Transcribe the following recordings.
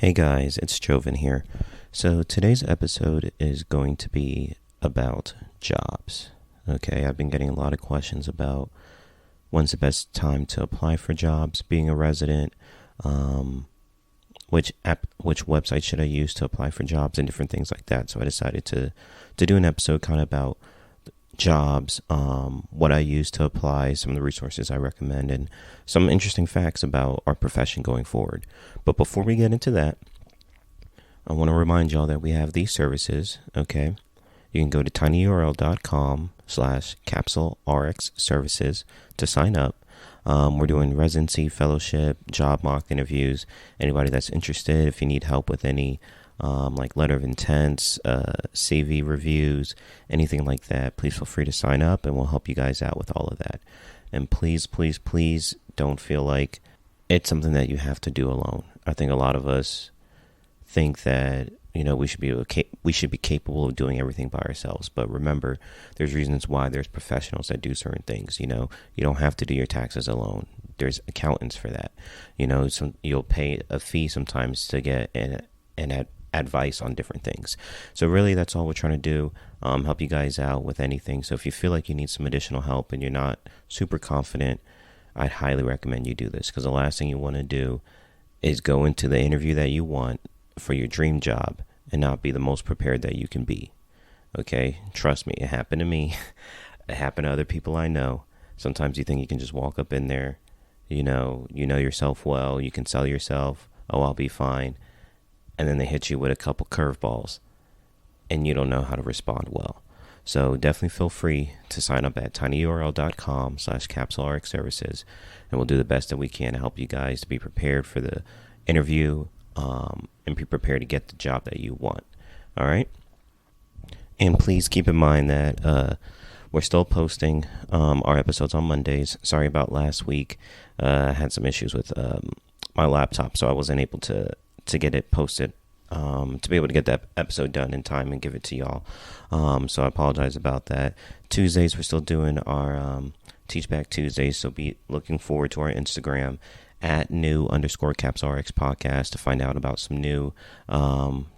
Hey guys, it's Joven here. So today's episode is going to be about jobs. Okay, I've been getting a lot of questions about when's the best time to apply for jobs, being a resident, which website should I use to apply for jobs, and different things like that. So I decided to do an episode kind of about jobs, what I use to apply, some of the resources I recommend, and some interesting facts about our profession going forward. But before we get into that, I want to remind y'all that we have these services, okay? You can go to tinyurl.com/CapsuleRx services to sign up. We're doing residency, fellowship, job mock interviews. Anybody that's interested, if you need help with any like letter of intents, CV reviews, anything like that, please feel free to sign up and we'll help you guys out with all of that. And please don't feel like it's something that you have to do alone. I think a lot of us think that, we should be capable of doing everything by ourselves. But remember, there's reasons why there's professionals that do certain things. You don't have to do your taxes alone. There's accountants for that. You'll pay a fee sometimes to get an advice on different things. So really, that's all we're trying to do, help you guys out with anything. So if you feel like you need some additional help and you're not super confident, I'd highly recommend you do this, because the last thing you want to do is go into the interview that you want for your dream job and not be the most prepared that you can be. Okay? Trust me, it happened to me. It happened to other people I know. Sometimes you think you can just walk up in there, you know yourself well, you can sell yourself, oh, I'll be fine. And then they hit you with a couple curveballs and you don't know how to respond well. So definitely feel free to sign up at tinyurl.com/CapsuleRx services, and we'll do the best that we can to help you guys to be prepared for the interview, and be prepared to get the job that you want. All right. And please keep in mind that we're still posting our episodes on Mondays. Sorry about last week. I had some issues with my laptop, so I wasn't able to get it posted, to be able to get that episode done in time and give it to y'all. So I apologize about that. Tuesdays, we're still doing our Teach Back Tuesdays, so be looking forward to our Instagram at @new_CapsuleRx Podcast to find out about some new,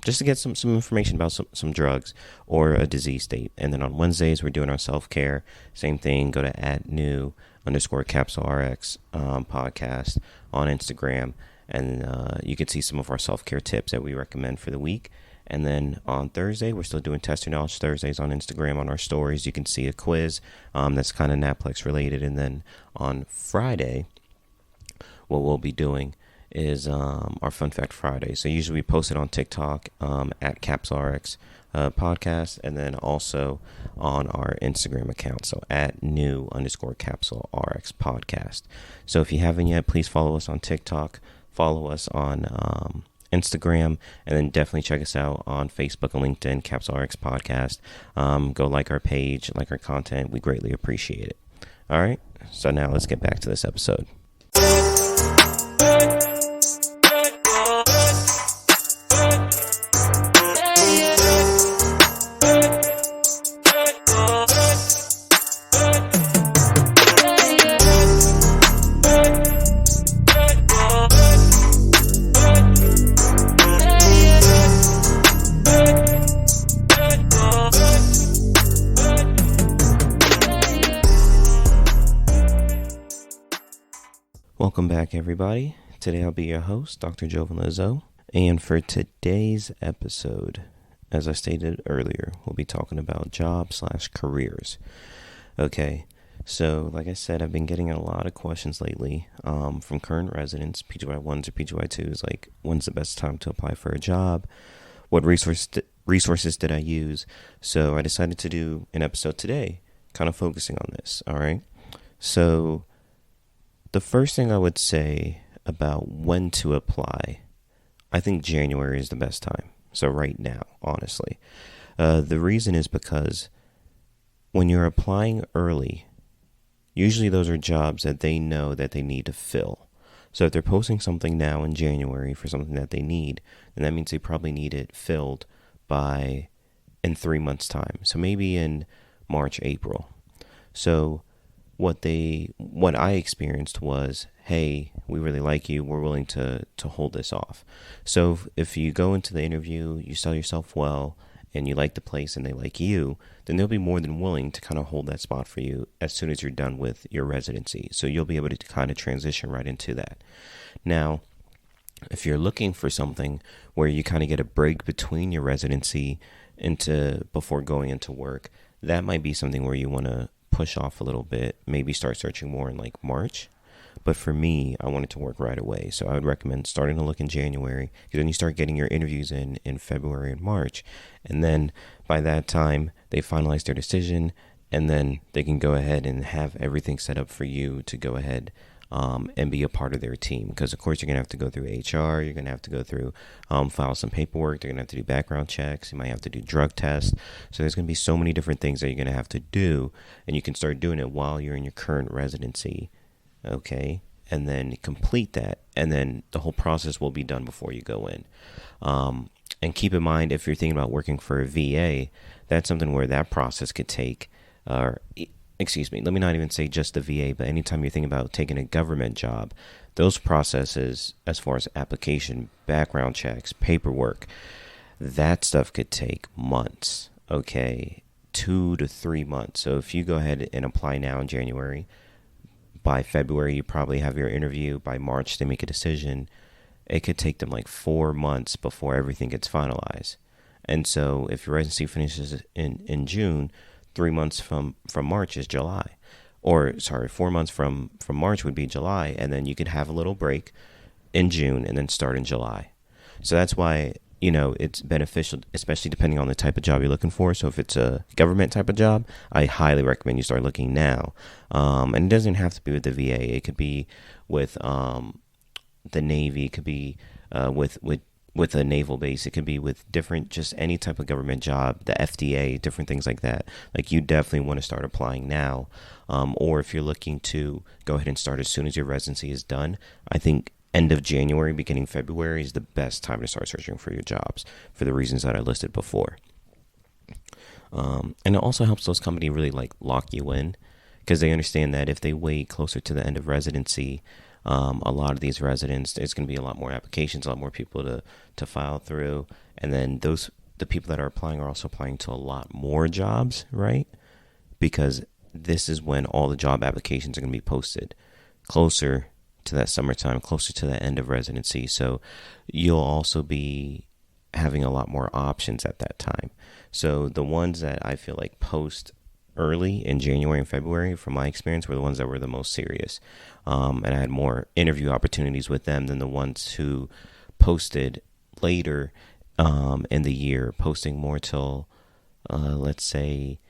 just to get some information about some drugs or a disease state. And then on Wednesdays, we're doing our self-care. Same thing, go to @new_CapsuleRx Podcast on Instagram. And you can see some of our self-care tips that we recommend for the week. And then on Thursday, we're still doing Test Your Knowledge Thursdays on Instagram. On our stories, you can see a quiz that's kind of NAPLEX related. And then on Friday, what we'll be doing is our Fun Fact Friday. So usually we post it on TikTok at CapsuleRx Podcast, and then also on our Instagram account, so at @new_CapsuleRx Podcast. So if you haven't yet, please follow us on TikTok. Follow us on Instagram, and then definitely check us out on Facebook and LinkedIn, CapsuleRx Podcast. Go like our page, like our content. We greatly appreciate it. All right, so now let's get back to this episode. Welcome back, everybody. Today I'll be your host, Dr. Joven Lizzo. And for today's episode, as I stated earlier, we'll be talking about jobs/careers. Okay, so like I said, I've been getting a lot of questions lately from current residents, PGY1s or PGY2s, like when's the best time to apply for a job? What resources did I use? So I decided to do an episode today kind of focusing on this, all right? So the first thing I would say about when to apply, I think January is the best time. So right now, honestly. The reason is because when you're applying early, usually those are jobs that they know that they need to fill. So if they're posting something now in January for something that they need, then that means they probably need it filled in 3 months' time. So maybe in March, April. So what I experienced was hey, we really like you, we're willing to hold this off. So if you go into the interview, you sell yourself well, and you like the place and they like you, then they'll be more than willing to kind of hold that spot for you as soon as you're done with your residency. So you'll be able to kind of transition right into that. Now, if you're looking for something where you kind of get a break between your residency into before going into work, that might be something where you want to push off a little bit, maybe start searching more in like March. But for me, I wanted to work right away. So I would recommend starting to look in January, because then you start getting your interviews in February and March. And then by that time, they finalize their decision, and then they can go ahead and have everything set up for you to go ahead and be a part of their team. Because, of course, you're going to have to go through HR. You're going to have to go through, file some paperwork. They're going to have to do background checks. You might have to do drug tests. So there's going to be so many different things that you're going to have to do. And you can start doing it while you're in your current residency. Okay, and then complete that, and then the whole process will be done before you go in. And keep in mind, if you're thinking about working for a VA, that's something where that process could take, excuse me, let me not even say just the VA, but anytime you're thinking about taking a government job, those processes, as far as application, background checks, paperwork, that stuff could take months, okay, 2 to 3 months. So if you go ahead and apply now in January, by February, you probably have your interview. By March, they make a decision. It could take them like 4 months before everything gets finalized. And so if your residency finishes in June, 3 months from March is July. Or, sorry, 4 months from March would be July. And then you could have a little break in June and then start in July. So that's why, it's beneficial, especially depending on the type of job you're looking for. So if it's a government type of job, I highly recommend you start looking now. And it doesn't have to be with the VA. It could be with the Navy. It could be with a naval base. It could be with different, just any type of government job, the FDA, different things like that. Like, you definitely want to start applying now. Or if you're looking to go ahead and start as soon as your residency is done, I think end of January, beginning February is the best time to start searching for your jobs, for the reasons that I listed before. And it also helps those companies really like lock you in, because they understand that if they wait closer to the end of residency, a lot of these residents, there's going to be a lot more applications, a lot more people to file through. And then the people that are applying are also applying to a lot more jobs, right? Because this is when all the job applications are going to be posted closer to that summertime, closer to the end of residency. So you'll also be having a lot more options at that time. So the ones that I feel like post early in January and February, from my experience, were the ones that were the most serious. And I had more interview opportunities with them than the ones who posted later in the year, posting more till, let's say,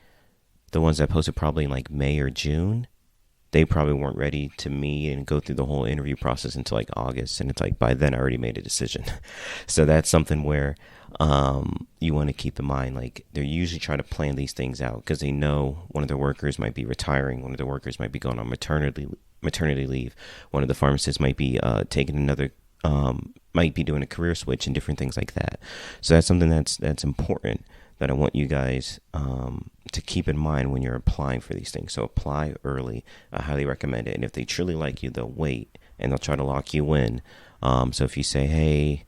the ones that posted probably in like May or June. They probably weren't ready to meet and go through the whole interview process until like August. And it's like, by then I already made a decision. So that's something where you want to keep in mind. Like, they're usually trying to plan these things out because they know one of their workers might be retiring. One of their workers might be going on maternity leave. One of the pharmacists might be taking another, might be doing a career switch and different things like that. So that's something that's important that I want you guys to keep in mind when you're applying for these things. So apply early. I highly recommend it. And if they truly like you, they'll wait and they'll try to lock you in. So if you say, hey,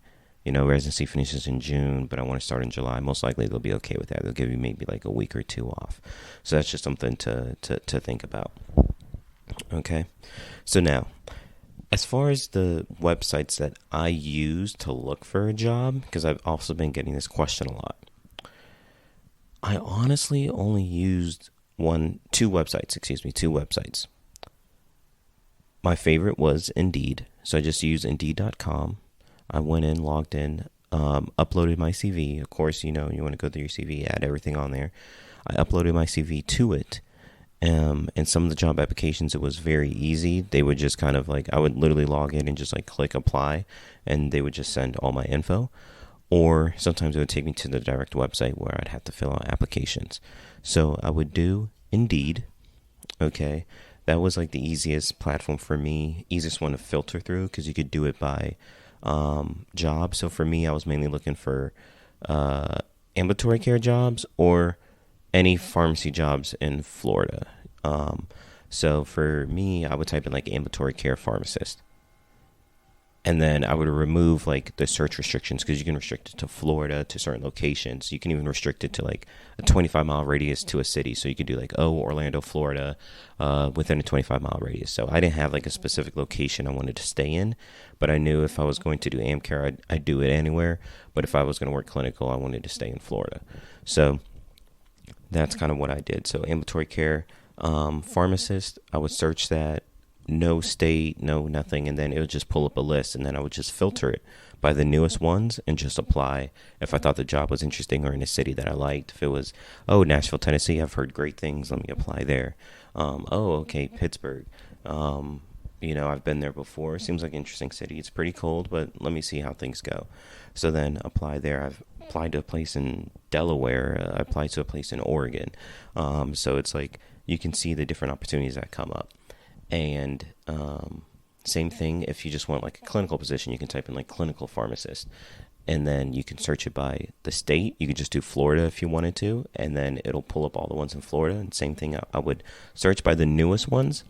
residency finishes in June, but I want to start in July, most likely they'll be okay with that. They'll give you maybe like a week or two off. So that's just something to think about. Okay. So now, as far as the websites that I use to look for a job, because I've also been getting this question a lot, I honestly only used two websites. My favorite was Indeed. So I just used Indeed.com. I went in, logged in, uploaded my CV. Of course, you want to go through your CV, add everything on there. I uploaded my CV to it. And some of the job applications, it was very easy. They would just kind of like, I would literally log in and just like click apply, and they would just send all my info. Or sometimes it would take me to the direct website where I'd have to fill out applications. So I would do Indeed. Okay. That was like the easiest platform for me, easiest one to filter through, because you could do it by job. So for me, I was mainly looking for ambulatory care jobs or any pharmacy jobs in Florida. So for me, I would type in like ambulatory care pharmacist. And then I would remove like the search restrictions, because you can restrict it to Florida, to certain locations. You can even restrict it to like a 25-mile radius to a city. So you could do like, Orlando, Florida, within a 25-mile radius. So I didn't have like a specific location I wanted to stay in, but I knew if I was going to do AmCare, I'd do it anywhere. But if I was going to work clinical, I wanted to stay in Florida. So that's kind of what I did. So ambulatory care pharmacist, I would search that. No state, no nothing, and then it would just pull up a list, and then I would just filter it by the newest ones and just apply if I thought the job was interesting or in a city that I liked. If it was, Nashville, Tennessee, I've heard great things, let me apply there. Okay, Pittsburgh. I've been there before. Seems like an interesting city. It's pretty cold, but let me see how things go. So then apply there. I've applied to a place in Delaware. I applied to a place in Oregon. So it's like you can see the different opportunities that come up. And same thing, if you just want like a clinical position, you can type in like clinical pharmacist, and then you can search it by the state. You could just do Florida if you wanted to, and then it'll pull up all the ones in Florida. And same thing, I would search by the newest ones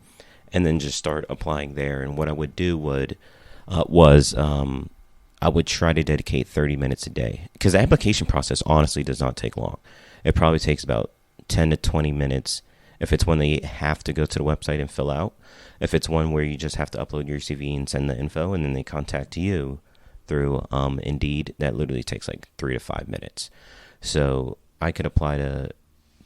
and then just start applying there. And what I would do was I would try to dedicate 30 minutes a day, because the application process honestly does not take long. It probably takes about 10 to 20 minutes if it's one that you have to go to the website and fill out. If it's one where you just have to upload your CV and send the info, and then they contact you through Indeed, that literally takes like 3 to 5 minutes. So I could apply to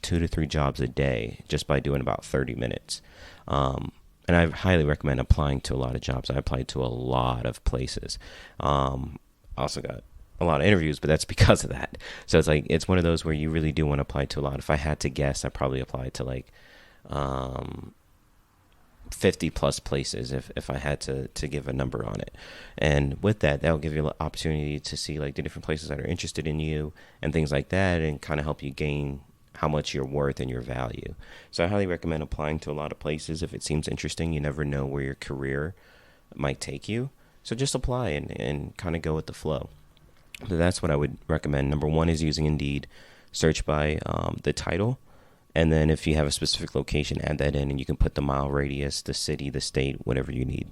2 to 3 jobs a day just by doing about 30 minutes. And I highly recommend applying to a lot of jobs. I applied to a lot of places. Also got a lot of interviews, but that's because of that. So it's one of those where you really do want to apply to a lot. If I had to guess, I probably applied to like 50 plus places if I had to give a number on it. And with that, that'll give you an opportunity to see like the different places that are interested in you and things like that, and kind of help you gain how much you're worth and your value. So I highly recommend applying to a lot of places if it seems interesting. You never know where your career might take you. So just apply and kind of go with the flow. So that's what I would recommend. Number one is using Indeed. Search by the title. And then if you have a specific location, add that in, and you can put the mile radius, the city, the state, whatever you need.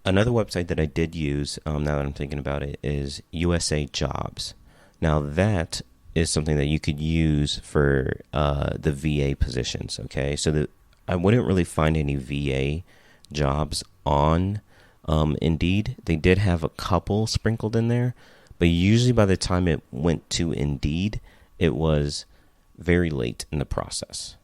Another website that I did use, now that I'm thinking about it, is USA Jobs. Now that is something that you could use for the VA positions, okay? So I wouldn't really find any VA jobs on Indeed. They did have a couple sprinkled in there, but usually by the time it went to Indeed, it was very late in the process,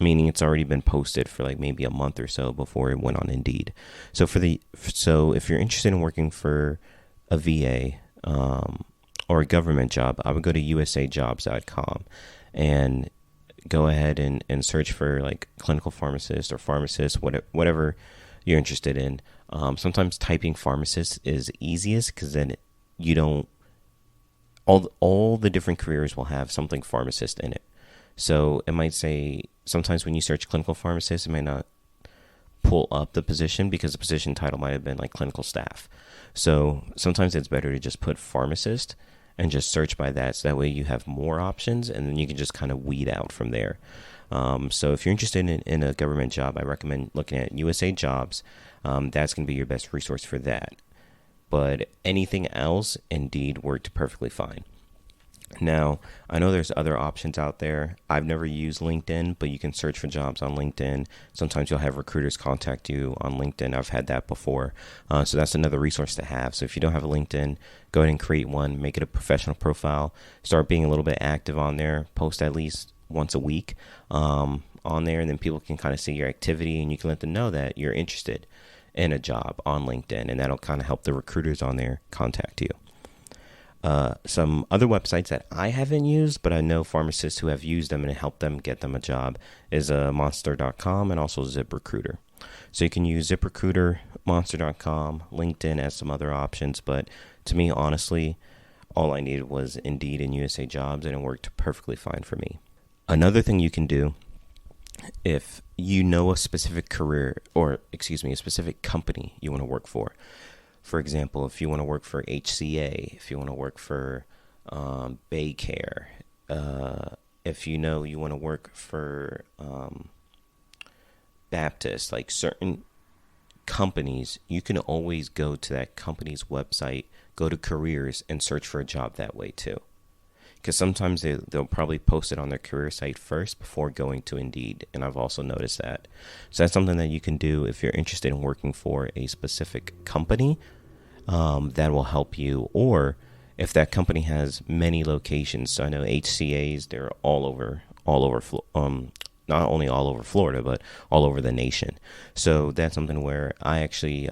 meaning it's already been posted for like maybe a month or so before it went on Indeed. So if you're interested in working for a VA or a government job, I would go to usajobs.com and go ahead and search for like clinical pharmacist or pharmacist, whatever you're interested in. Sometimes typing pharmacist is easiest, because then you don't, all the different careers will have something pharmacist in it. So it might say, sometimes when you search clinical pharmacist, it might not pull up the position because the position title might have been like clinical staff. So sometimes it's better to just put pharmacist and just search by that. So that way you have more options, and then you can just kind of weed out from there. So if you're interested in a government job, I recommend looking at USA Jobs. That's going to be your best resource for that. But anything else, Indeed worked perfectly fine. Now, I know there's other options out there. I've never used LinkedIn, but you can search for jobs on LinkedIn. Sometimes you'll have recruiters contact you on LinkedIn. I've had that before. So that's another resource to have. So if you don't have a LinkedIn, go ahead and create one. Make it a professional profile. Start being a little bit active on there. Post at least once a week on there, and then people can kind of see your activity, and you can let them know that you're interested in a job on LinkedIn, and that'll kind of help the recruiters on there contact you. Some other websites that I haven't used, but I know pharmacists who have used them and helped them get them a job, is Monster.com and also ZipRecruiter. So you can use ZipRecruiter, Monster.com, LinkedIn as some other options, but to me, honestly, all I needed was Indeed and USA Jobs, and it worked perfectly fine for me. Another thing you can do, if you know a specific career, or a specific company you want to work for. For example, if you want to work for HCA, if you want to work for Baycare, if you want to work for Baptist, like certain companies, you can always go to that company's website, go to careers, and search for a job that way too. Because sometimes they'll probably post it on their career site first before going to Indeed. And I've also noticed that. So that's something that you can do if you're interested in working for a specific company. That will help you. Or if that company has many locations. So I know HCAs, they're all over not only all over Florida, but all over the nation. So that's something where I actually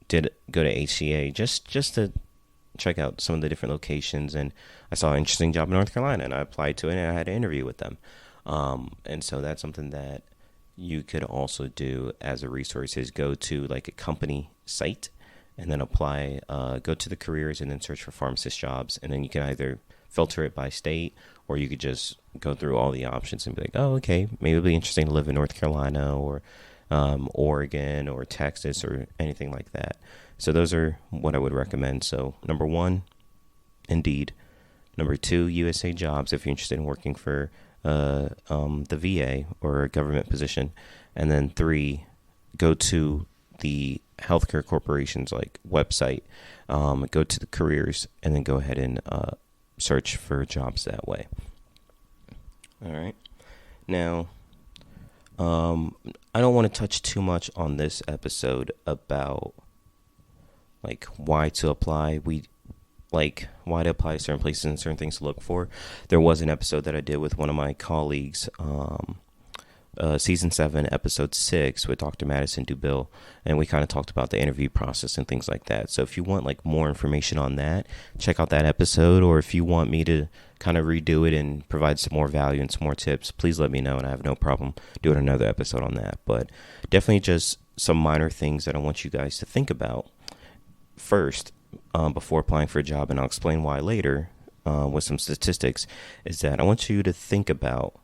did go to HCA just to check out some of the different locations, and I saw an interesting job in North Carolina, and I applied to it, and I had an interview with them. And so that's something that you could also do as a resource, is go to like a company site and then apply, go to the careers and then search for pharmacist jobs. And then you can either filter it by state, or you could just go through all the options and be like, oh, okay, maybe it'll be interesting to live in North Carolina or Oregon or Texas or anything like that. So those are what I would recommend. So number 1, Indeed. Number 2, USA Jobs, if you're interested in working for the VA or a government position. And then 3, go to the healthcare corporation's like website, go to the careers, and then go ahead and search for jobs that way. All right. Now, I don't want to touch too much on this episode about like why to apply. Why to apply to certain places and certain things to look for. There was an episode that I did with one of my colleagues, season 7, episode 6 with Dr. Madison Dubill, and we kind of talked about the interview process and things like that. So if you want like more information on that, check out that episode, or if you want me to kind of redo it and provide some more value and some more tips, please let me know, and I have no problem doing another episode on that. But definitely just some minor things that I want you guys to think about first before applying for a job, and I'll explain why later with some statistics, is that I want you to think about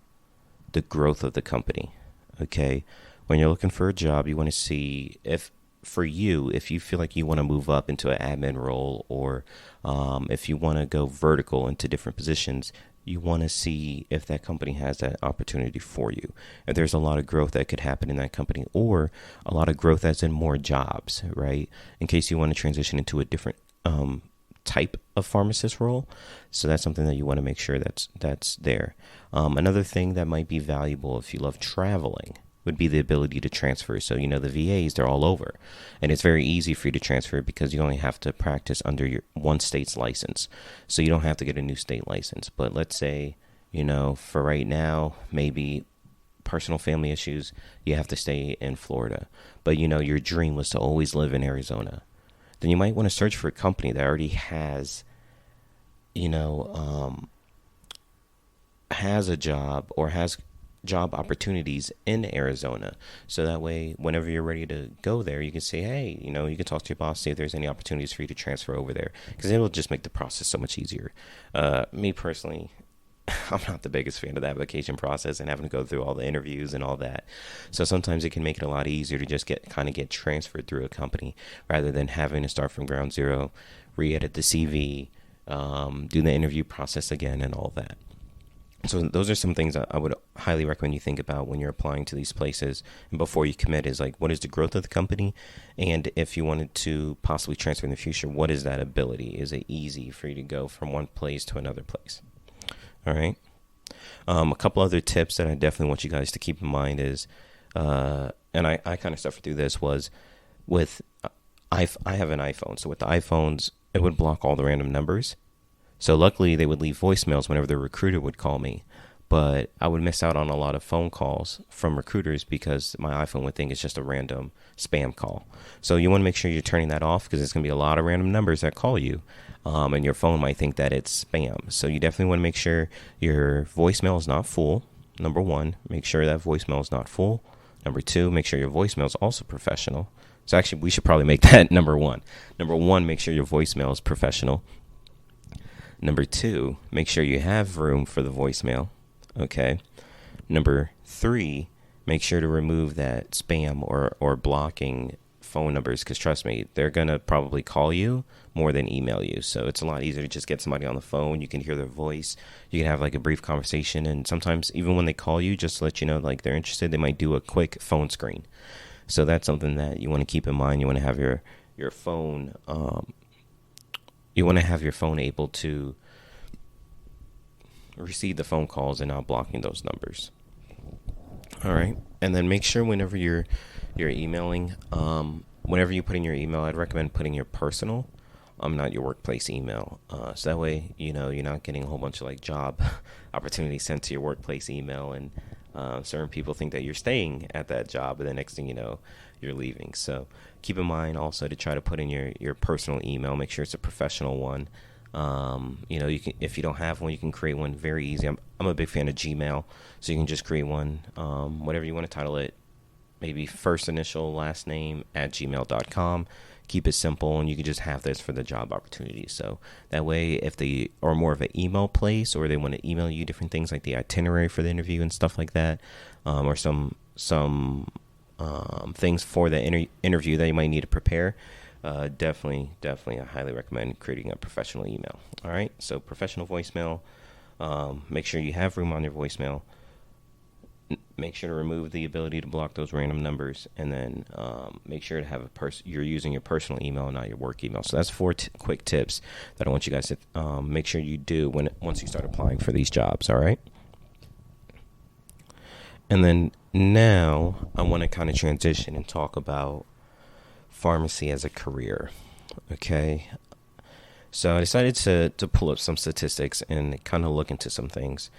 the growth of the company. Okay, when you're looking for a job, you want to see if you feel like you want to move up into an admin role, or if you want to go vertical into different positions, you want to see if that company has that opportunity for you. If there's a lot of growth that could happen in that company, or a lot of growth as in more jobs, right? In case you want to transition into a different type of pharmacist role. So that's something that you want to make sure that's there. Another thing that might be valuable if you love traveling would be the ability to transfer. So, the VAs, they're all over, and it's very easy for you to transfer because you only have to practice under your one state's license. So you don't have to get a new state license. But let's say, for right now, maybe personal family issues, you have to stay in Florida, but your dream was to always live in Arizona. Then you might want to search for a company that already has a job or has job opportunities in Arizona. So that way, whenever you're ready to go there, you can say, hey, you can talk to your boss, see if there's any opportunities for you to transfer over there, because it'll just make the process so much easier. Me personally, I'm not the biggest fan of the application process and having to go through all the interviews and all that. So sometimes it can make it a lot easier to just get transferred through a company rather than having to start from ground zero, re-edit the CV, do the interview process again and all that. So those are some things that I would highly recommend you think about when you're applying to these places. And before you commit, is like, what is the growth of the company? And if you wanted to possibly transfer in the future, what is that ability? Is it easy for you to go from one place to another place? All right. A couple other tips that I definitely want you guys to keep in mind is, and I kind of suffered through this, was with, I have an iPhone. So with the iPhones, it would block all the random numbers. So luckily they would leave voicemails whenever the recruiter would call me, but I would miss out on a lot of phone calls from recruiters because my iPhone would think it's just a random spam call. So you want to make sure you're turning that off, because there's going to be a lot of random numbers that call you, and your phone might think that it's spam. So you definitely want to make sure your voicemail is not full. Number 1, make sure that voicemail is not full. Number 2, make sure your voicemail is also professional. So actually, we should probably make that number 1. Number 1, make sure your voicemail is professional. Number 2, make sure you have room for the voicemail. Okay. Number 3, make sure to remove that spam or blocking phone numbers, because trust me, they're going to probably call you more than email you. So it's a lot easier to just get somebody on the phone. You can hear their voice. You can have like a brief conversation. And sometimes even when they call you, just to let you know like they're interested, they might do a quick phone screen. So that's something that you want to keep in mind. You want to have your phone, you want to have your phone able to receive the phone calls and not blocking those numbers. All right. And then make sure whenever you're emailing, whenever you put in your email, I'd recommend putting your personal, not your workplace email. So that way, you're not getting a whole bunch of like job opportunities sent to your workplace email, and certain people think that you're staying at that job, but the next thing you know, you're leaving. So keep in mind also to try to put in your personal email. Make sure it's a professional one. You can, if you don't have one, you can create one very easy. I'm a big fan of Gmail, so you can just create one, whatever you want to title it, maybe first initial, last name @gmail.com. Keep it simple, and you can just have this for the job opportunities. So that way, if they are more of an email place, or they want to email you different things like the itinerary for the interview and stuff like that, or some things for the interview that you might need to prepare, definitely, I highly recommend creating a professional email. All right, so professional voicemail. Make sure you have room on your voicemail. Make sure to remove the ability to block those random numbers, and then make sure to have you're using your personal email, not your work email. So that's 4 quick tips that I want you guys to make sure you do once you start applying for these jobs. All right. And then now I want to kind of transition and talk about pharmacy as a career. Okay. So I decided to pull up some statistics and kind of look into some things,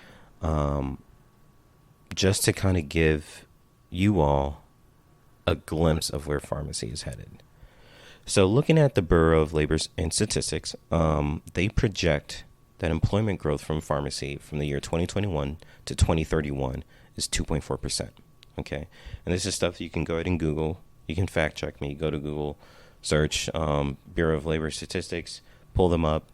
just to kind of give you all a glimpse of where pharmacy is headed. So looking at the Bureau of Labor and Statistics, they project that employment growth from pharmacy from the year 2021 to 2031 is 2.4%. Okay. And this is stuff you can go ahead and Google. You can fact check me. Go to Google, search Bureau of Labor Statistics, pull them up.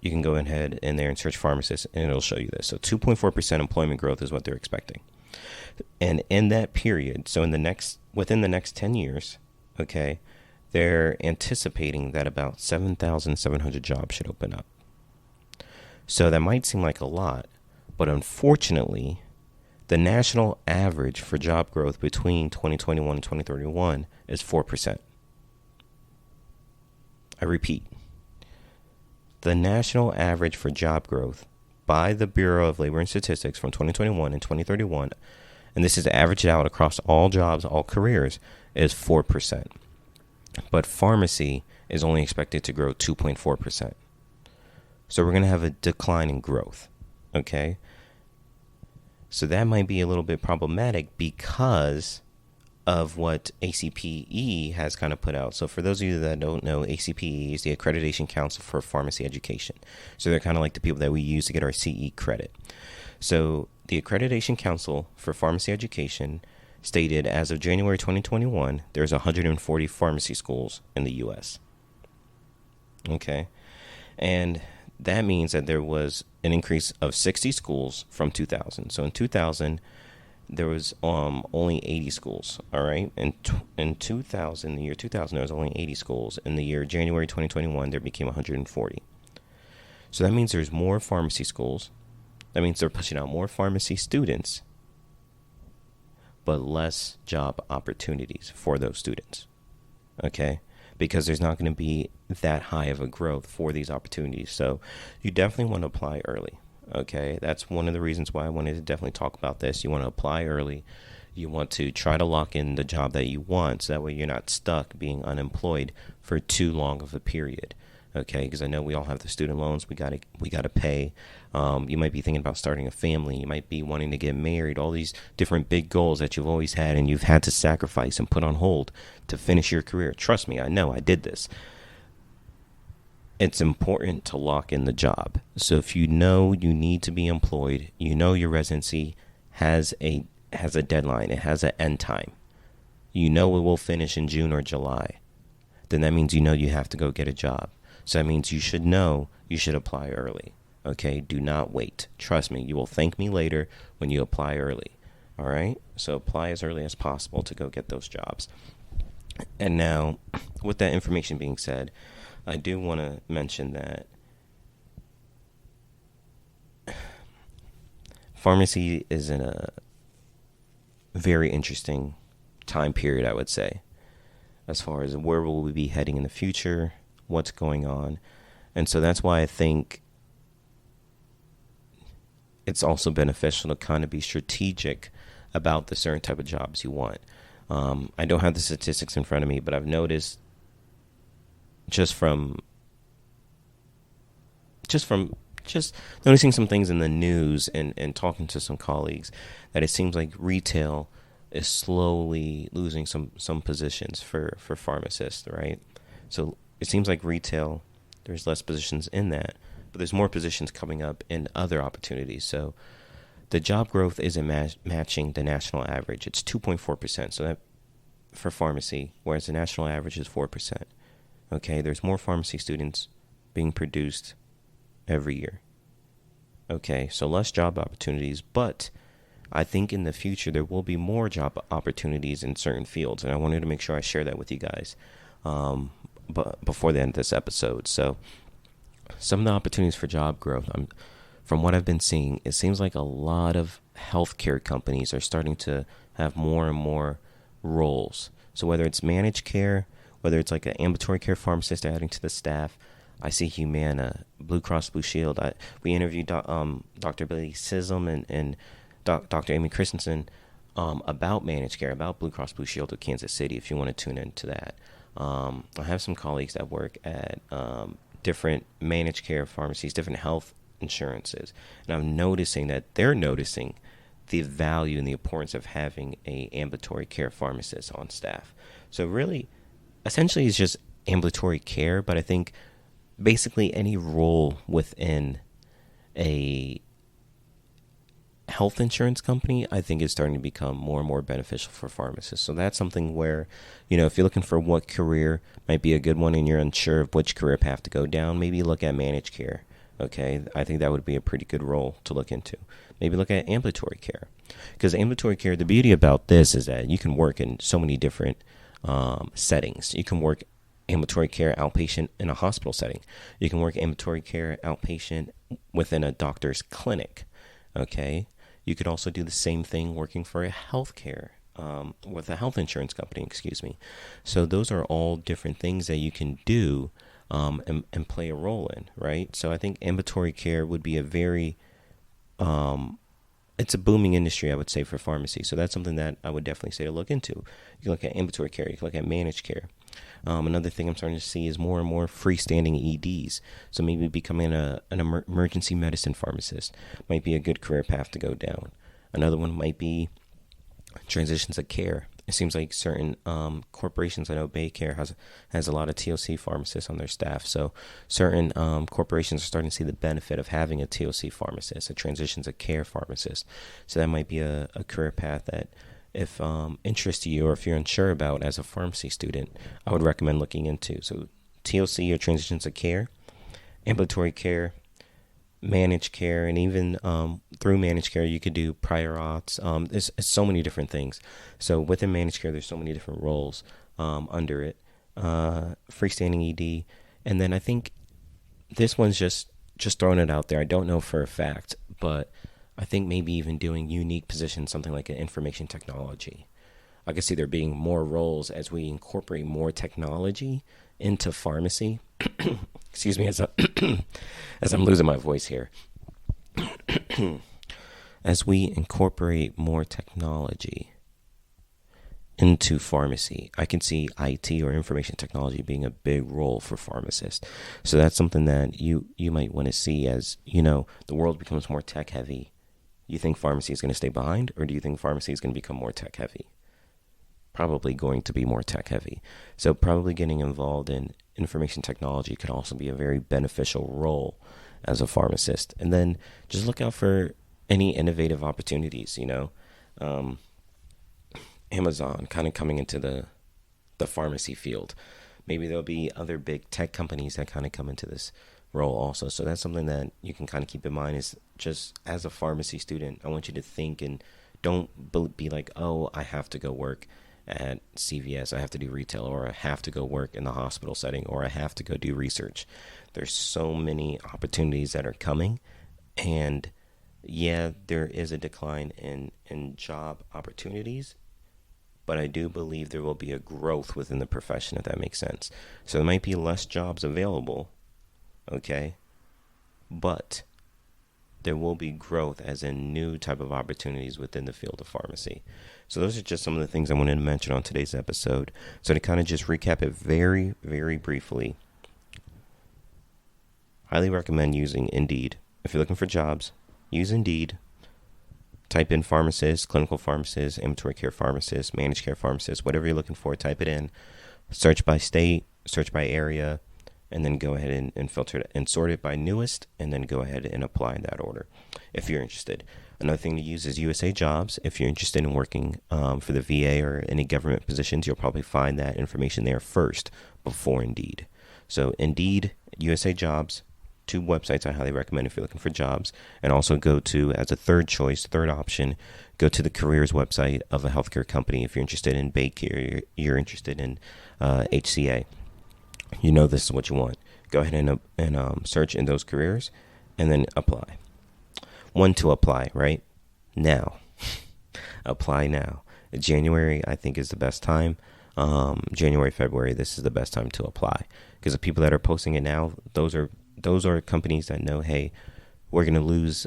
You can go ahead in there and search pharmacists, and it'll show you this. So 2.4% employment growth is what they're expecting. And in that period, so within the next 10 years, okay, they're anticipating that about 7,700 jobs should open up. So that might seem like a lot, but unfortunately, the national average for job growth between 2021 and 2031 is 4%. I repeat, the national average for job growth by the Bureau of Labor and Statistics from 2021 and 2031, and this is averaged out across all jobs, all careers, is 4%. But pharmacy is only expected to grow 2.4%. So we're going to have a decline in growth, okay? So that might be a little bit problematic because of what ACPE has kind of put out. So for those of you that don't know, ACPE is the Accreditation Council for Pharmacy Education. So they're kind of like the people that we use to get our CE credit. So the Accreditation Council for Pharmacy Education stated as of January 2021, there's 140 pharmacy schools in the U.S. Okay. And that means that there was an increase of 60 schools from 2000. So in 2000, there was only 80 schools, all right? In 2000, the year 2000, there was only 80 schools. In the year January 2021, there became 140. So that means there's more pharmacy schools. That means they're pushing out more pharmacy students, but less job opportunities for those students, okay? Because there's not going to be that high of a growth for these opportunities. So you definitely want to apply early. Okay, that's one of the reasons why I wanted to definitely talk about this. You want to apply early. You want to try to lock in the job that you want, so that way you're not stuck being unemployed for too long of a period. Okay, because I know we all have the student loans we gotta pay. You might be thinking about starting a family. You might be wanting to get married. All these different big goals that you've always had, and you've had to sacrifice and put on hold to finish your career. Trust me, I know I did this. It's important to lock in the job. So if you know you need to be employed, you know your residency has a deadline, it has an end time, you know it will finish in June or July, then that means you have to go get a job. So that means you should apply early. Okay, do not wait. Trust me, you will thank me later when you apply early. All right, so apply as early as possible to go get those jobs. And now, with that information being said, I do want to mention that pharmacy is in a very interesting time period, I would say, as far as where will we be heading in the future, what's going on. And so that's why I think it's also beneficial to kind of be strategic about the certain type of jobs you want. I don't have the statistics in front of me, but I've noticed just from noticing some things in the news and talking to some colleagues that it seems like retail is slowly losing some positions for pharmacists, right? So it seems like retail, there's less positions in that, but there's more positions coming up in other opportunities. So the job growth isn't matching the national average. It's 2.4%. So that for pharmacy, whereas the national average is 4%. Okay, there's more pharmacy students being produced every year. Okay, so less job opportunities, but I think in the future there will be more job opportunities in certain fields, and I wanted to make sure I share that with you guys but before the end of this episode. So some of the opportunities for job growth, from what I've been seeing, it seems like a lot of healthcare companies are starting to have more and more roles. So whether it's managed care, whether it's like an ambulatory care pharmacist adding to the staff, I see Humana, Blue Cross Blue Shield. We interviewed Dr. Billy Sism and Dr. Amy Christensen about managed care, about Blue Cross Blue Shield of Kansas City, if you want to tune into that. I have some colleagues that work at different managed care pharmacies, different health insurances, and I'm noticing that they're noticing the value and the importance of having a ambulatory care pharmacist on staff. So really, essentially, it's just ambulatory care, but I think basically any role within a health insurance company, I think is starting to become more and more beneficial for pharmacists. So that's something where, if you're looking for what career might be a good one and you're unsure of which career path to go down, maybe look at managed care. Okay, I think that would be a pretty good role to look into. Maybe look at ambulatory care, because ambulatory care, the beauty about this is that you can work in so many different settings. You can work ambulatory care outpatient in a hospital setting. You can work ambulatory care outpatient within a doctor's clinic. Okay, you could also do the same thing working for a healthcare with a health insurance company. Excuse me. So those are all different things that you can do and play a role in, right? So I think ambulatory care would be a very it's a booming industry, I would say, for pharmacy. So that's something that I would definitely say to look into. You can look at ambulatory care. You can look at managed care. Another thing I'm starting to see is more and more freestanding EDs. So maybe becoming an emergency medicine pharmacist might be a good career path to go down. Another one might be transitions of care. It seems like certain corporations, I know Baycare has a lot of TOC pharmacists on their staff. So certain corporations are starting to see the benefit of having a TOC pharmacist, a transitions of care pharmacist. So that might be a career path that, if interests you or if you're unsure about as a pharmacy student, I would recommend looking into. So TOC or transitions of care, ambulatory care, managed care, and even through managed care you could do prior auths. There's so many different things. So within managed care there's so many different roles under it. Freestanding ED, and then I think this one's just throwing it out there. I don't know for a fact, but I think maybe even doing unique positions, something like an information technology. I could see there being more roles as we incorporate more technology into pharmacy. Excuse me, as I'm losing my voice here. As we incorporate more technology into pharmacy, I can see IT or information technology being a big role for pharmacists. So that's something that you might want to see as, the world becomes more tech heavy. You think pharmacy is going to stay behind, or do you think pharmacy is going to become more tech heavy? Probably going to be more tech heavy. So probably getting involved in information technology could also be a very beneficial role as a pharmacist. And then just look out for any innovative opportunities, Amazon kind of coming into the pharmacy field. Maybe there'll be other big tech companies that kind of come into this role also. So that's something that you can kind of keep in mind, is just as a pharmacy student, I want you to think and don't be like, oh, I have to go work at CVS, I have to do retail, or I have to go work in the hospital setting, or I have to go do research. There's so many opportunities that are coming, and yeah, there is a decline in job opportunities, but I do believe there will be a growth within the profession, if that makes sense. So there might be less jobs available, okay, but there will be growth as in new type of opportunities within the field of pharmacy. So those are just some of the things I wanted to mention on today's episode. So to kind of just recap it very, very briefly, highly recommend using Indeed. If you're looking for jobs, use Indeed. Type in pharmacist, clinical pharmacist, ambulatory care pharmacist, managed care pharmacist, whatever you're looking for, type it in. Search by state, search by area, and then go ahead and filter it and sort it by newest, and then go ahead and apply in that order if you're interested. Another thing to use is USA Jobs. If you're interested in working for the VA or any government positions, you'll probably find that information there first before Indeed. So Indeed, USA Jobs, two websites I highly recommend if you're looking for jobs. And also go to, as a third choice, third option, go to the careers website of a healthcare company. If you're interested in Baker, you're interested in HCA, you know this is what you want. Go ahead and search in those careers and then apply. When to apply, right? Now. Apply now. January, I think, is the best time. January, February, this is the best time to apply. Because the people that are posting it now, those are companies that know, hey, we're going to lose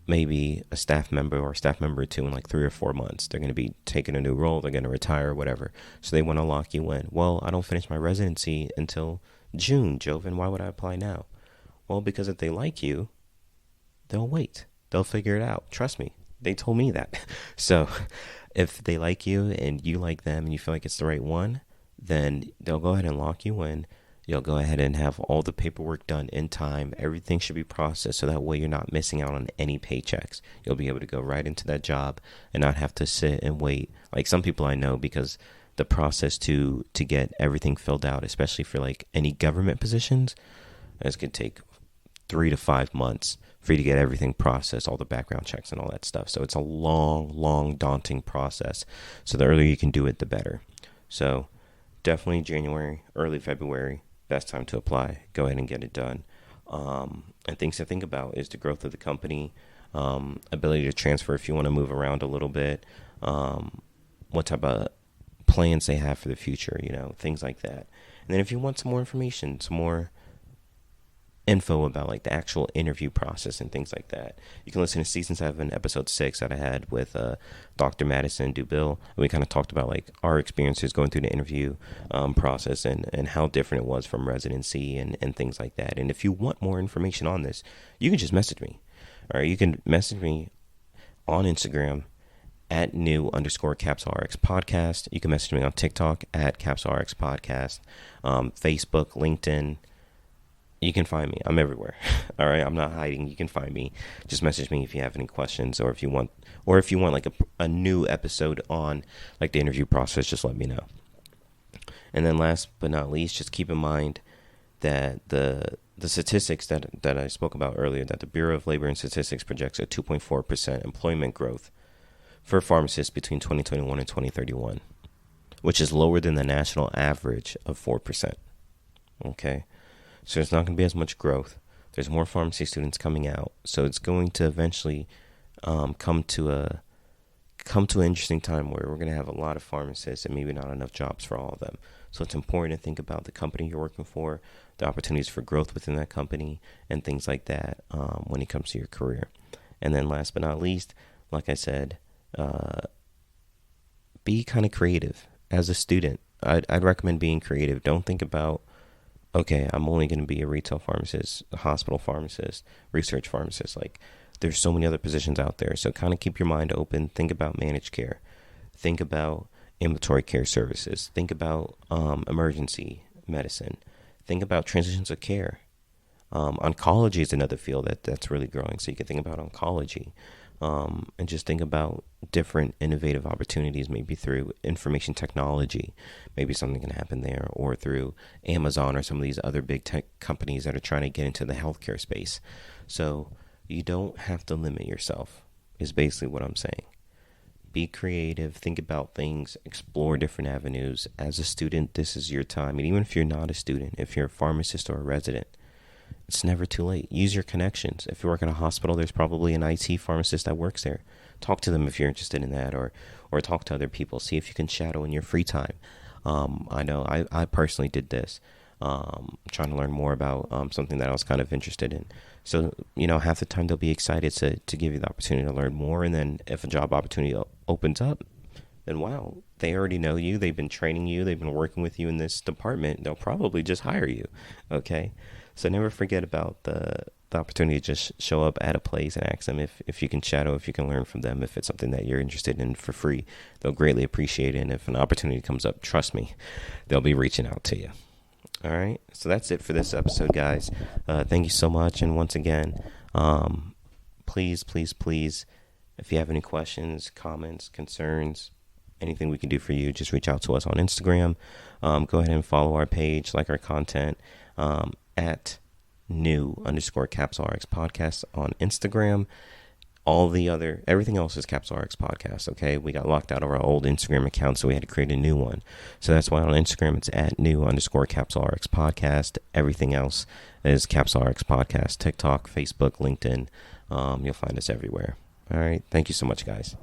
maybe a staff member or a staff member or two in like 3 or 4 months. They're going to be taking a new role. They're going to retire or whatever. So they want to lock you in. Well, I don't finish my residency until June, Joven. Why would I apply now? Well, because if they like you, they'll wait. They'll figure it out. Trust me. They told me that. So if they like you and you like them and you feel like it's the right one, then they'll go ahead and lock you in. You'll go ahead and have all the paperwork done in time. Everything should be processed so that way you're not missing out on any paychecks. You'll be able to go right into that job and not have to sit and wait. Like some people I know, because the process to get everything filled out, especially for like any government positions, this could take 3 to 5 months for you to get everything processed, all the background checks and all that stuff. So it's a long, daunting process. So the earlier you can do it, the better. So definitely January, early February, best time to apply. Go ahead and get it done. And things to think about is the growth of the company, ability to transfer if you want to move around a little bit, what type of plans they have for the future, things like that. And then if you want some more information, some more info about like the actual interview process and things like that, you can listen to season 7 episode 6 that I had with Dr. Madison Dubill. We kind of talked about like our experiences going through the interview process and how different it was from residency and things like that. And if you want more information on this, you can just message me. All right, you can message me on Instagram at @new_CapsuleRx Podcast. You can message me on TikTok at CapsuleRx Podcast, Facebook, LinkedIn. You can find me. I'm everywhere. All right. I'm not hiding. You can find me. Just message me if you have any questions, or if you want like a new episode on like the interview process, just let me know. And then last but not least, just keep in mind that the statistics that I spoke about earlier, that the Bureau of Labor and Statistics projects a 2.4% employment growth for pharmacists between 2021 and 2031, which is lower than the national average of 4%. Okay. So there's not going to be as much growth. There's more pharmacy students coming out. So it's going to eventually come to an interesting time where we're going to have a lot of pharmacists and maybe not enough jobs for all of them. So it's important to think about the company you're working for, the opportunities for growth within that company, and things like that when it comes to your career. And then last but not least, like I said, be kind of creative. As a student, I'd recommend being creative. Don't think about, okay, I'm only going to be a retail pharmacist, a hospital pharmacist, research pharmacist. Like, there's so many other positions out there. So kind of keep your mind open. Think about managed care. Think about ambulatory care services. Think about emergency medicine. Think about transitions of care. Oncology is another field that's really growing. So you can think about oncology. And just think about different innovative opportunities, maybe through information technology. Maybe something can happen there, or through Amazon or some of these other big tech companies that are trying to get into the healthcare space. So you don't have to limit yourself, is basically what I'm saying. be creative, think about things, explore different avenues. As a student, this is your time. And even if you're not a student, if you're a pharmacist or a resident, it's never too late. Use your connections. If you work in a hospital, there's probably an IT pharmacist that works there. Talk to them if you're interested in that, or talk to other people. See if you can shadow in your free time. I know I personally did this, trying to learn more about something that I was kind of interested in. So, half the time they'll be excited to give you the opportunity to learn more. And then if a job opportunity opens up, then wow, they already know you. They've been training you. They've been working with you in this department. They'll probably just hire you. Okay. So never forget about the opportunity to just show up at a place and ask them if you can shadow, if you can learn from them, if it's something that you're interested in for free. They'll greatly appreciate it. And if an opportunity comes up, trust me, they'll be reaching out to you. All right. So that's it for this episode, guys. Thank you so much. And once again, please, if you have any questions, comments, concerns, anything we can do for you, just reach out to us on Instagram. Go ahead and follow our page, like our content, at new_CapsuleRx Podcast on Instagram. Everything else is CapsuleRx Podcast, okay? We got locked out of our old Instagram account, so we had to create a new one. So that's why on Instagram it's at new_CapsuleRx Podcast. Everything else is CapsuleRx Podcast. TikTok, Facebook, LinkedIn. You'll find us everywhere. All right. Thank you so much, guys.